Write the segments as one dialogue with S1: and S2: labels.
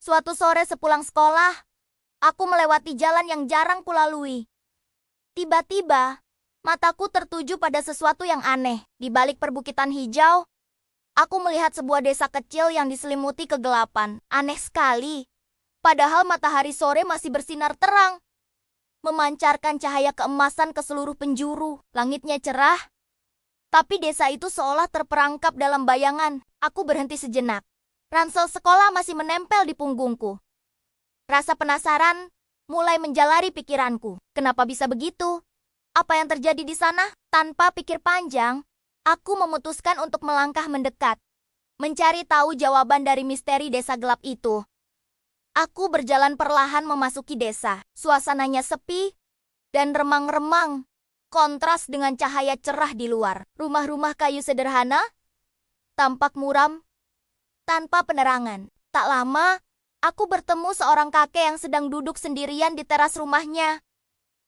S1: Suatu sore sepulang sekolah, aku melewati jalan yang jarang kulalui. Tiba-tiba, mataku tertuju pada sesuatu yang aneh. Di balik perbukitan hijau, aku melihat sebuah desa kecil yang diselimuti kegelapan. Aneh sekali, padahal matahari sore masih bersinar terang, memancarkan cahaya keemasan ke seluruh penjuru. Langitnya cerah, tapi desa itu seolah terperangkap dalam bayangan. Aku berhenti sejenak. Ransel sekolah masih menempel di punggungku. Rasa penasaran mulai menjalari pikiranku. Kenapa bisa begitu? Apa yang terjadi di sana? Tanpa pikir panjang, aku memutuskan untuk melangkah mendekat, mencari tahu jawaban dari misteri desa gelap itu. Aku berjalan perlahan memasuki desa. Suasananya sepi dan remang-remang, kontras dengan cahaya cerah di luar. Rumah-rumah kayu sederhana tampak muram tanpa penerangan. Tak lama, aku bertemu seorang kakek yang sedang duduk sendirian di teras rumahnya.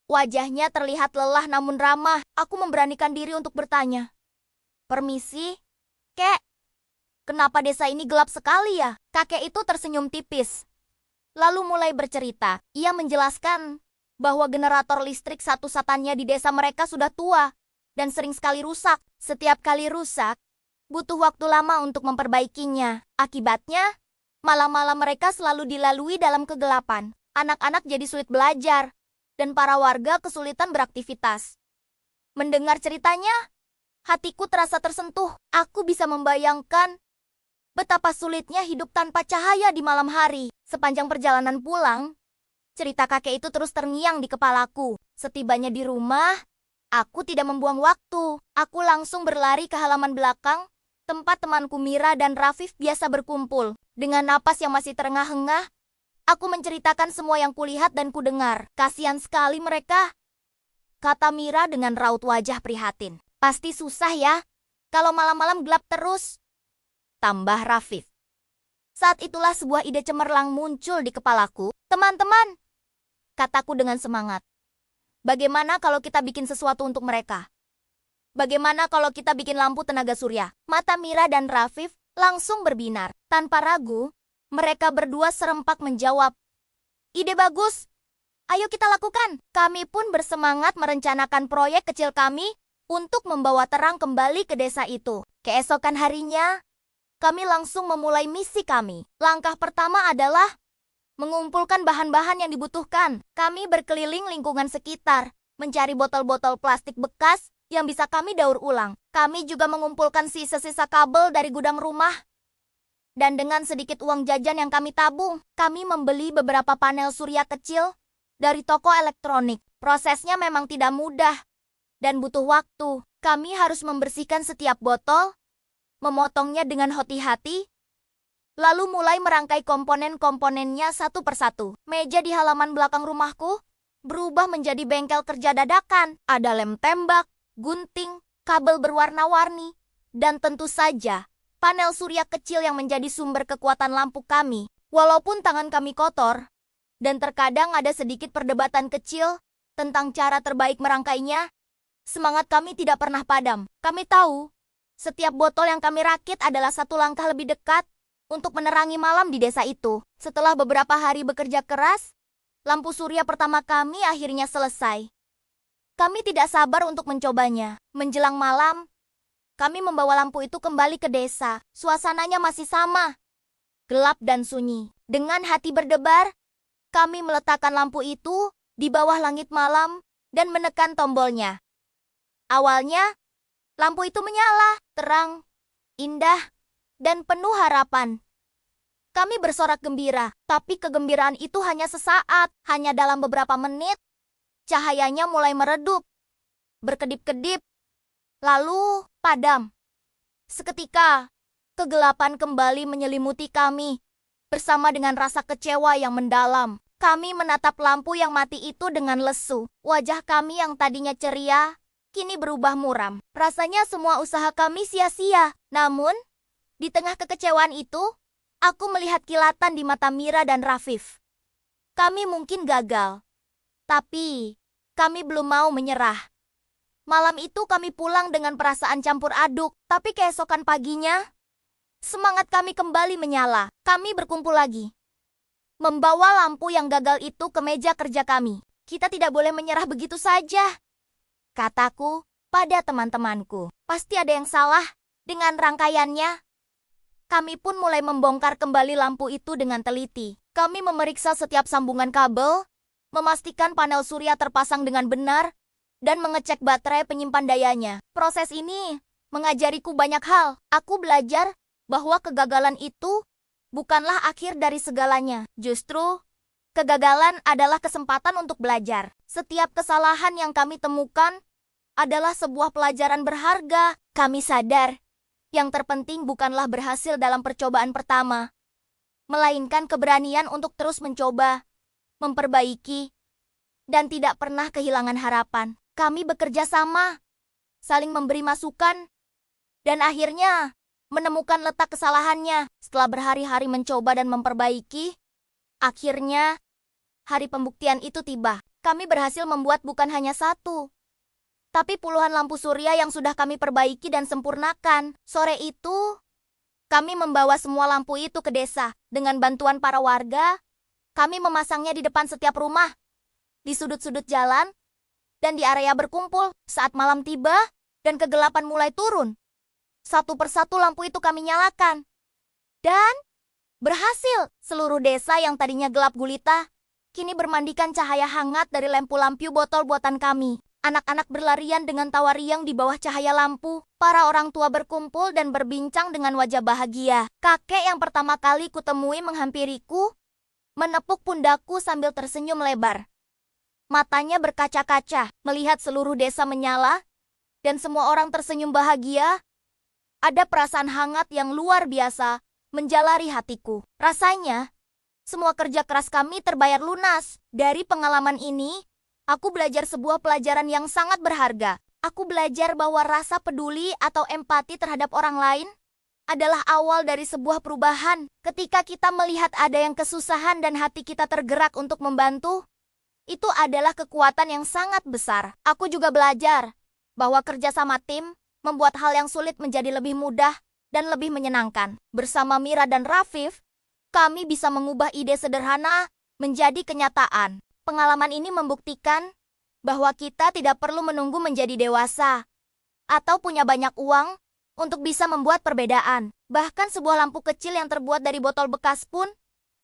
S1: Wajahnya terlihat lelah namun ramah. Aku memberanikan diri untuk bertanya. "Permisi, Kek. Kenapa desa ini gelap sekali ya?" Kakek itu tersenyum tipis, lalu mulai bercerita. Ia menjelaskan bahwa generator listrik satu-satunya di desa mereka sudah tua dan sering sekali rusak. Setiap kali rusak, butuh waktu lama untuk memperbaikinya. Akibatnya, malam-malam mereka selalu dilalui dalam kegelapan. Anak-anak jadi sulit belajar, dan para warga kesulitan beraktivitas. Mendengar ceritanya, hatiku terasa tersentuh. Aku bisa membayangkan betapa sulitnya hidup tanpa cahaya di malam hari. Sepanjang perjalanan pulang, cerita kakek itu terus terngiang di kepalaku. Setibanya di rumah, aku tidak membuang waktu. Aku langsung berlari ke halaman belakang, tempat temanku Mira dan Rafif biasa berkumpul. Dengan napas yang masih terengah-engah, aku menceritakan semua yang kulihat dan kudengar. "Kasihan sekali mereka," kata Mira dengan raut wajah prihatin. "Pasti susah ya, kalau malam-malam gelap terus," tambah Rafif. Saat itulah sebuah ide cemerlang muncul di kepalaku. "Teman-teman," kataku dengan semangat, "bagaimana kalau kita bikin sesuatu untuk mereka? Bagaimana kalau kita bikin lampu tenaga surya?" Mata Mira dan Rafif langsung berbinar. Tanpa ragu, mereka berdua serempak menjawab, "Ide bagus, ayo kita lakukan." Kami pun bersemangat merencanakan proyek kecil kami untuk membawa terang kembali ke desa itu. Keesokan harinya, kami langsung memulai misi kami. Langkah pertama adalah mengumpulkan bahan-bahan yang dibutuhkan. Kami berkeliling lingkungan sekitar, mencari botol-botol plastik bekas yang bisa kami daur ulang. Kami juga mengumpulkan sisa-sisa kabel dari gudang rumah. Dan dengan sedikit uang jajan yang kami tabung, kami membeli beberapa panel surya kecil dari toko elektronik. Prosesnya memang tidak mudah dan butuh waktu. Kami harus membersihkan setiap botol, memotongnya dengan hati-hati, lalu mulai merangkai komponen-komponennya satu persatu. Meja di halaman belakang rumahku berubah menjadi bengkel kerja dadakan. Ada lem tembak, gunting, kabel berwarna-warni, dan tentu saja panel surya kecil yang menjadi sumber kekuatan lampu kami. Walaupun tangan kami kotor, dan terkadang ada sedikit perdebatan kecil tentang cara terbaik merangkainya, semangat kami tidak pernah padam. Kami tahu, setiap botol yang kami rakit adalah satu langkah lebih dekat untuk menerangi malam di desa itu. Setelah beberapa hari bekerja keras, lampu surya pertama kami akhirnya selesai. Kami tidak sabar untuk mencobanya. Menjelang malam, kami membawa lampu itu kembali ke desa. Suasananya masih sama, gelap dan sunyi. Dengan hati berdebar, kami meletakkan lampu itu di bawah langit malam dan menekan tombolnya. Awalnya, lampu itu menyala, terang, indah, dan penuh harapan. Kami bersorak gembira, tapi kegembiraan itu hanya sesaat. Hanya dalam beberapa menit, cahayanya mulai meredup, berkedip-kedip, lalu padam. Seketika, kegelapan kembali menyelimuti kami, bersama dengan rasa kecewa yang mendalam. Kami menatap lampu yang mati itu dengan lesu. Wajah kami yang tadinya ceria, kini berubah muram. Rasanya semua usaha kami sia-sia. Namun, di tengah kekecewaan itu, aku melihat kilatan di mata Mira dan Rafif. Kami mungkin gagal, tapi kami belum mau menyerah. Malam itu kami pulang dengan perasaan campur aduk, tapi keesokan paginya, semangat kami kembali menyala. Kami berkumpul lagi. membawa lampu yang gagal itu ke meja kerja kami. Kita tidak boleh menyerah begitu saja, kataku pada teman-temanku. Pasti ada yang salah dengan rangkaiannya. Kami pun mulai membongkar kembali lampu itu dengan teliti. Kami memeriksa setiap sambungan kabel, memastikan panel surya terpasang dengan benar, dan mengecek baterai penyimpan dayanya. Proses ini mengajariku banyak hal. Aku belajar bahwa kegagalan itu bukanlah akhir dari segalanya. Justru, kegagalan adalah kesempatan untuk belajar. Setiap kesalahan yang kami temukan adalah sebuah pelajaran berharga. Kami sadar, yang terpenting bukanlah berhasil dalam percobaan pertama, melainkan keberanian untuk terus mencoba, memperbaiki, dan tidak pernah kehilangan harapan. Kami bekerja sama, saling memberi masukan, dan akhirnya menemukan letak kesalahannya. Setelah berhari-hari mencoba dan memperbaiki, akhirnya hari pembuktian itu tiba. Kami berhasil membuat bukan hanya satu, tapi puluhan lampu surya yang sudah kami perbaiki dan sempurnakan. Sore itu, kami membawa semua lampu itu ke desa. Dengan bantuan para warga, kami memasangnya di depan setiap rumah, di sudut-sudut jalan, dan di area berkumpul. Saat malam tiba dan kegelapan mulai turun, satu persatu lampu itu kami nyalakan. Dan berhasil. Seluruh desa yang tadinya gelap gulita, kini bermandikan cahaya hangat dari lampu-lampu botol buatan kami. Anak-anak berlarian dengan tawa riang di bawah cahaya lampu. Para orang tua berkumpul dan berbincang dengan wajah bahagia. Kakek yang pertama kali kutemui menghampiriku, menepuk pundakku sambil tersenyum lebar. Matanya berkaca-kaca, melihat seluruh desa menyala, dan semua orang tersenyum bahagia. Ada perasaan hangat yang luar biasa menjalari hatiku. Rasanya, semua kerja keras kami terbayar lunas. Dari pengalaman ini, aku belajar sebuah pelajaran yang sangat berharga. Aku belajar bahwa rasa peduli atau empati terhadap orang lain adalah awal dari sebuah perubahan. Ketika kita melihat ada yang kesusahan dan hati kita tergerak untuk membantu, itu adalah kekuatan yang sangat besar. Aku juga belajar bahwa kerja sama tim membuat hal yang sulit menjadi lebih mudah dan lebih menyenangkan. Bersama Mira dan Rafif, kami bisa mengubah ide sederhana menjadi kenyataan. Pengalaman ini membuktikan bahwa kita tidak perlu menunggu menjadi dewasa atau punya banyak uang untuk bisa membuat perbedaan. Bahkan sebuah lampu kecil yang terbuat dari botol bekas pun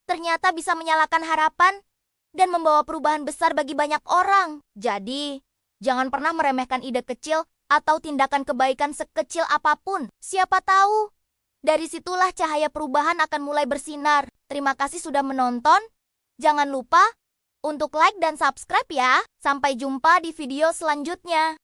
S1: ternyata bisa menyalakan harapan dan membawa perubahan besar bagi banyak orang. Jadi, jangan pernah meremehkan ide kecil atau tindakan kebaikan sekecil apapun. Siapa tahu, dari situlah cahaya perubahan akan mulai bersinar. Terima kasih sudah menonton. Jangan lupa untuk like dan subscribe ya. Sampai jumpa di video selanjutnya.